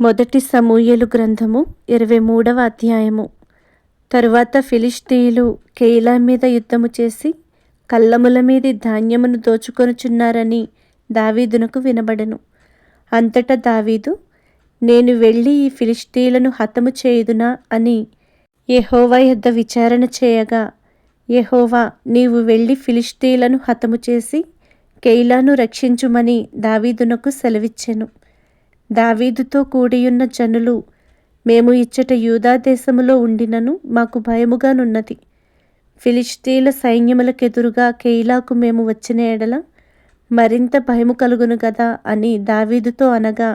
మొదటి సమూయేలు గ్రంథము 23వ అధ్యాయము. తరువాత ఫిలిష్తీయులు కెయీలా మీద యుద్ధము చేసి కళ్ళముల మీది ధాన్యమును దోచుకొనుచున్నారని దావీదునకు వినబడెను. అంతటా దావీదు, నేను వెళ్ళి ఈ ఫిలిష్తీయులను హతము చేయుదునా అని యెహోవా యొద్ద విచారణ చేయగా, యెహోవా, నీవు వెళ్ళి ఫిలిష్తీయులను హతము చేసి కెయీలాను రక్షించుమని దావీదునకు సెలవిచ్చెను. దావీదుతో కూడియున్న జనులు, మేము ఇచ్చట యూదా దేశములో ఉండినను మాకు భయముగానున్నది. ఫిలిష్తీయుల సైన్యములకెదురుగా కెయీలాకు మేము వచ్చిన ఎడల మరింత భయము కలుగును గదా అని దావీదుతో అనగా,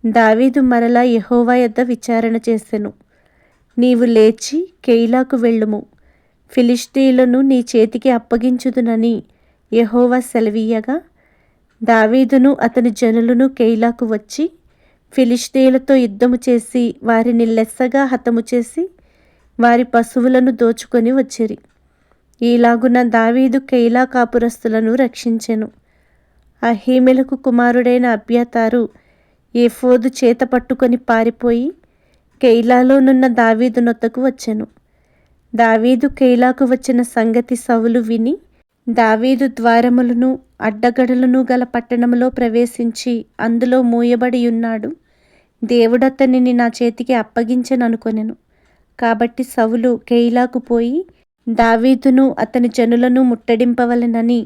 దావీదు మరలా యెహోవా యొద్ద విచారణ చేసెను. నీవు లేచి కెయీలాకు వెళ్ళుము, ఫిలిష్తీయులను నీ చేతికి అప్పగించుదునని యెహోవా సెలవీయగా, దావీదును అతని జనులను కెయీలాకు వచ్చి ఫిలిష్తీయులతో యుద్ధము చేసి వారిని లెస్సగా హతము చేసి వారి పశువులను దోచుకొని వచ్చిరి. ఈలాగున దావీదు కెయీలా కాపురస్తులను రక్షించెను. అహీమెలకు కుమారుడైన అబ్యాతారు ఏఫోదు చేత పట్టుకొని పారిపోయి కెయీలాలోనున్న దావీదు నొద్దకు వచ్చెను. దావీదు కెయీలాకు వచ్చిన సంగతి సౌలు విని, దావీదు ద్వారములను అడ్డగడలను గల పట్టణములో ప్రవేశించి అందులో మూయబడి ఉన్నాడు, దేవుడతనిని నా చేతికి అప్పగించెననుకొనెను. కాబట్టి సౌలు కెయీలాకు పోయి దావీదును అతని జనులను ముట్టడింపవలెనని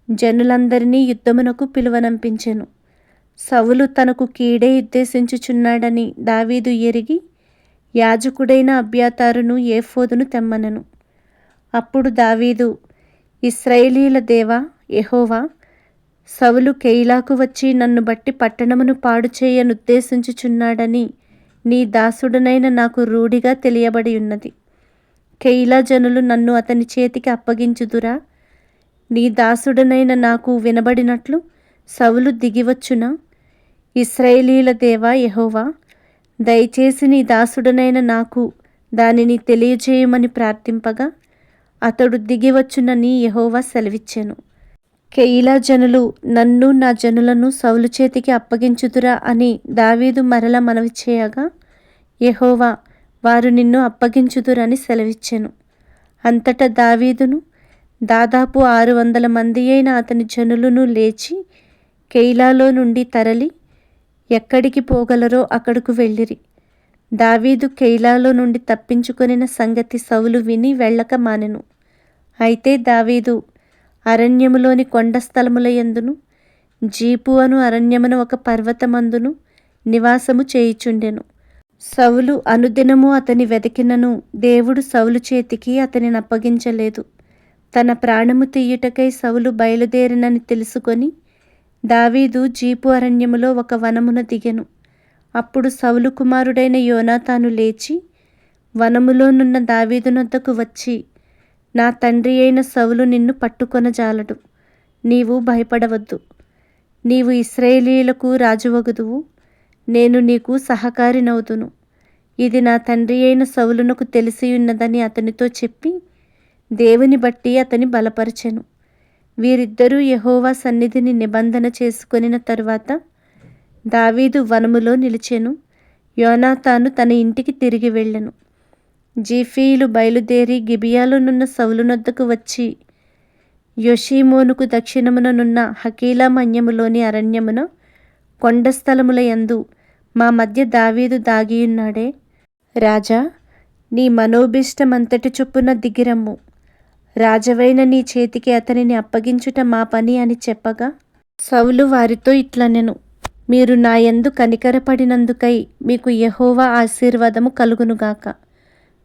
జనులందరినీ యుద్ధమునకు పిలువనంపించెను. సౌలు తనకు కీడే ఉద్దేశించుచున్నాడని దావీదు ఎరిగి యాజకుడైన అబ్యాతారును ఏఫోదును తెమ్మనెను. అప్పుడు దావీదు, ఇశ్రాయేలీయుల దేవా యెహోవా, సౌలు కెయీలాకు వచ్చి నన్ను బట్టి పట్టణమును పాడు చేయనుద్దేశించుచున్నాడని నీ దాసుడనైన నాకు రూఢిగా తెలియబడి ఉన్నది. కెయీలా జనులు నన్ను అతని చేతికి అప్పగించుదురా? నీ దాసుడనైన నాకు వినబడినట్లు సౌలు దిగివచ్చునా? ఇశ్రాయేలీయుల దేవా యెహోవా, దయచేసి నీ దాసుడనైన నాకు దానిని తెలియజేయమని ప్రార్థింపగా, అతడు దిగివచ్చునని యెహోవా సెలవిచ్చెను. కెయీలా జనులు నన్ను నా జనులను సౌలు చేతికి అప్పగించుదురా అని దావీదు మరల మనవి చేయగా, యెహోవా, వారు నిన్ను అప్పగించుదురని సెలవిచ్చెను. అంతటా దావీదును దాదాపు 600 మంది అయిన అతని జనులను లేచి కెయీలాలో నుండి తరలి ఎక్కడికి పోగలరో అక్కడకు వెళ్ళిరి. దావీదు కెయీలాలో నుండి తప్పించుకొనిన సంగతి సౌలు విని వెళ్ళక మానెను. అయితే దావీదు అరణ్యములోని కొండ స్థలముల యందును జీపు అను అరణ్యమున ఒక పర్వతమందును నివాసము చేయుచుండెను. సౌలు అనుదినము అతని వెతికినను దేవుడు సౌలు చేతికి అతనిని అప్పగించలేదు. తన ప్రాణము తీయుటకై సౌలు బయలుదేరినని తెలుసుకొని దావీదు జీపు అరణ్యములో ఒక వనమున దిగెను. అప్పుడు సౌలు కుమారుడైన యోనాతాను లేచి వనములోనున్న దావీదునొద్దకు వచ్చి, నా తండ్రి అయిన సౌలు నిన్ను పట్టుకొనజాలడు, నీవు భయపడవద్దు, నీవు ఇశ్రాయేలీయులకు రాజువగుదువు, నేను నీకు సహకారినవుదును, ఇది నా తండ్రి అయిన సౌలునకు తెలిసియున్నదని అతనితో చెప్పి దేవుని బట్టి అతని బలపరచెను. వీరిద్దరూ యెహోవా సన్నిధిని నిబంధన చేసుకొనిన తరువాత దావీదు వనములో నిలిచెను. యోనాతాను తన ఇంటికి తిరిగి వెళ్ళెను. జీఫీయులు బయలుదేరి గిబియాలోనున్న సౌలునొద్దకు వచ్చి యొషీమోనుకు దక్షిణముననున్న హకీలా మన్యములోని అరణ్యమున కొండ స్థలముల యందు మా మధ్య దావీదు దాగియున్నాడే, రాజా, నీ మనోభీష్టమంతటి చొప్పున దిగిరమ్ము, రాజవైన నీ చేతికి అతనిని అప్పగించుట మా పని అని చెప్పగా, సౌలు వారితో ఇట్లనెను, మీరు నా యందు కనికరపడినందుకై మీకు యెహోవా ఆశీర్వాదము కలుగునుగాక.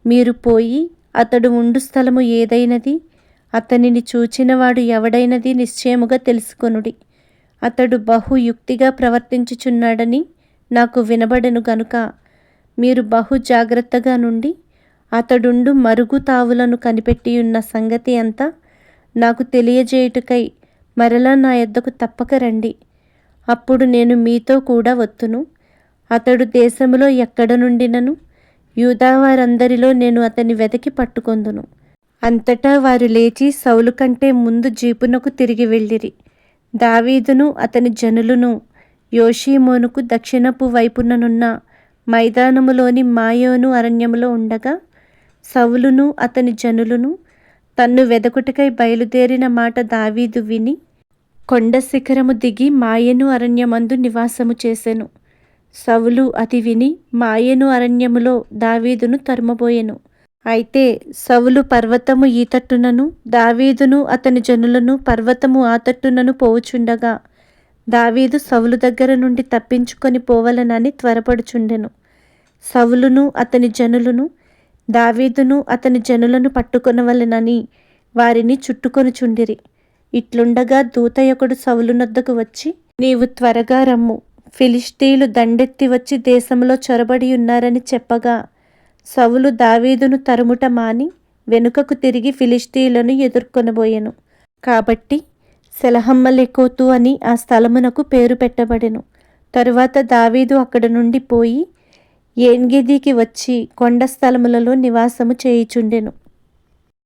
మీరు పోయి అతడు ఉండు స్థలము ఏదైనది, అతనిని చూచినవాడు ఎవడైనది నిశ్చయముగా తెలుసుకొనుడి. అతడు బహు యుక్తిగా ప్రవర్తించుచున్నాడని నాకు వినబడెను గనుక మీరు బహు జాగ్రత్తగా నుండి అతడుండు మరుగు తావులను కనిపెట్టియున్న సంగతి అంతా నాకు తెలియజేయుటకై మరలా నా యొద్దకు తప్పక రండి. అప్పుడు నేను మీతో కూడా వత్తును. అతడు దేశములో ఎక్కడ నుండినను యూదావారందరిలో నేను అతని వెతికి పట్టుకొందును. అంతటా వారు లేచి సౌలు కంటే ముందు జీపునకు తిరిగి వెళ్ళిరి. దావీదును అతని జనులను యోషీమోనుకు దక్షిణపు వైపుననున్న మైదానములోని మాయోను అరణ్యములో ఉండగా సౌలును అతని జనులను తన్ను వెదకుటకై బయలుదేరిన మాట దావీదు విని కొండ శిఖరము దిగి మాయను అరణ్యమందు నివాసము చేసెను. సౌలు అది విని మాయను అరణ్యములో దావీదును తరుమబోయెను. అయితే సౌలు పర్వతము ఈ తట్టునను దావీదును అతని జనులను పర్వతము ఆ తట్టునను పోవుచుండగా దావీదు సౌలు దగ్గర నుండి తప్పించుకొని పోవలనని త్వరపడుచుండెను. సౌలును అతని జనులను దావీదును అతని జనులను పట్టుకొనవలెనని వారిని చుట్టుకొనుచుండిరి. ఇట్లుండగా దూతయొకడు సౌలునొద్దకు వచ్చి, నీవు త్వరగా రమ్ము, ఫిలిష్తీయులు దండెత్తి వచ్చి దేశంలో చొరబడి ఉన్నారని చెప్పగా సౌలు దావీదును తరుముట మాని వెనుకకు తిరిగి ఫిలిష్తీయులను ఎదుర్కొనబోయెను. కాబట్టి సెలహమ్మలెకోతు అని ఆ స్థలమునకు పేరు పెట్టబడెను. తరువాత దావీదు అక్కడ నుండి పోయి ఏన్గెదీకి వచ్చి కొండ స్థలములలో నివాసము చేయుచుండెను.